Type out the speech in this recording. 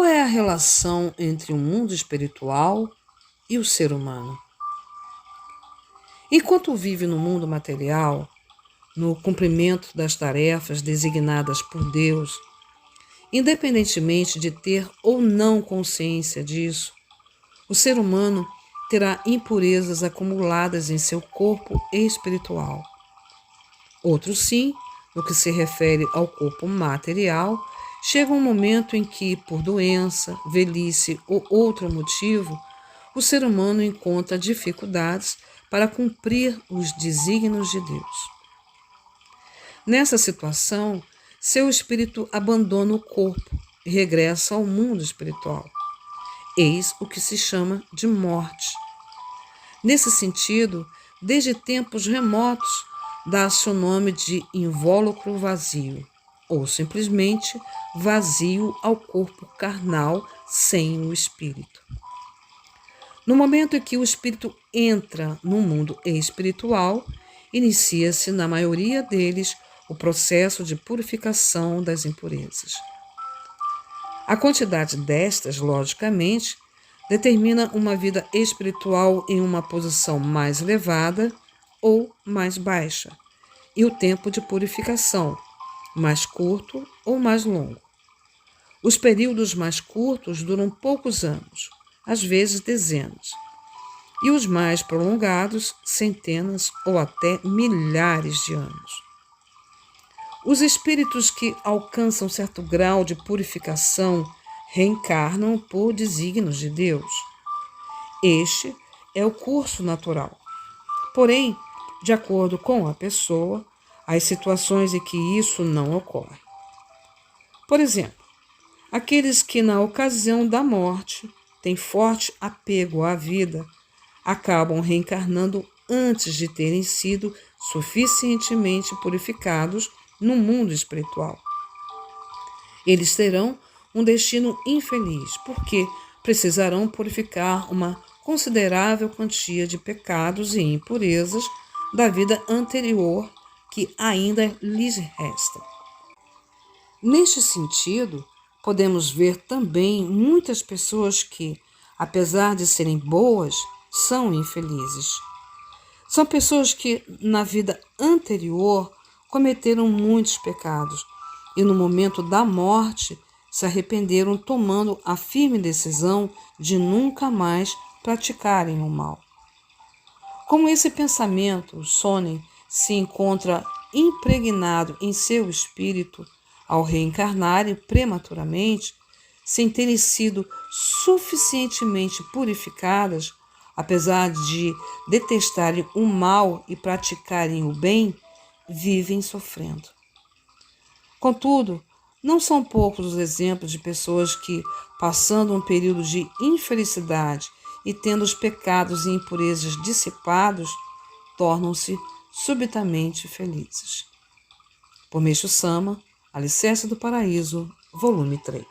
é a relação entre o mundo espiritual e o ser humano? Enquanto vive no mundo material, no cumprimento das tarefas designadas por Deus, independentemente de ter ou não consciência disso, o ser humano terá impurezas acumuladas em seu corpo espiritual. Outros sim, no que se refere ao corpo material, chega um momento em que, por doença, velhice ou outro motivo, o ser humano encontra dificuldades para cumprir os desígnios de Deus. Nessa situação, seu espírito abandona o corpo e regressa ao mundo espiritual. Eis o que se chama de morte. Nesse sentido, desde tempos remotos, dá-se o nome de invólucro vazio, ou simplesmente vazio ao corpo carnal sem o espírito. No momento em que o espírito entra no mundo espiritual, inicia-se, na maioria deles, o processo de purificação das impurezas. A quantidade destas, logicamente, determina uma vida espiritual em uma posição mais elevada ou mais baixa, e o tempo de purificação, mais curto ou mais longo. Os períodos mais curtos duram poucos anos, às vezes dezenas, e os mais prolongados, centenas ou até milhares de anos. Os espíritos que alcançam certo grau de purificação reencarnam por desígnios de Deus. Este é o curso natural. Porém, de acordo com a pessoa, há situações em que isso não ocorre. Por exemplo, aqueles que na ocasião da morte têm forte apego à vida, acabam reencarnando antes de terem sido suficientemente purificados no mundo espiritual. Eles terão um destino infeliz, porque precisarão purificar uma considerável quantia de pecados e impurezas da vida anterior que ainda lhes resta. Neste sentido, podemos ver também muitas pessoas que, apesar de serem boas, são infelizes. São pessoas que, na vida anterior, cometeram muitos pecados e, no momento da morte, se arrependeram, tomando a firme decisão de nunca mais praticarem o mal. Como esse pensamento, Sonnen, se encontra impregnado em seu espírito ao reencarnarem prematuramente, sem terem sido suficientemente purificadas, apesar de detestarem o mal e praticarem o bem, vivem sofrendo. Contudo, não são poucos os exemplos de pessoas que, passando um período de infelicidade e tendo os pecados e impurezas dissipados, tornam-se subitamente felizes. Por Meixo Sama, Alicerce do Paraíso, volume 3.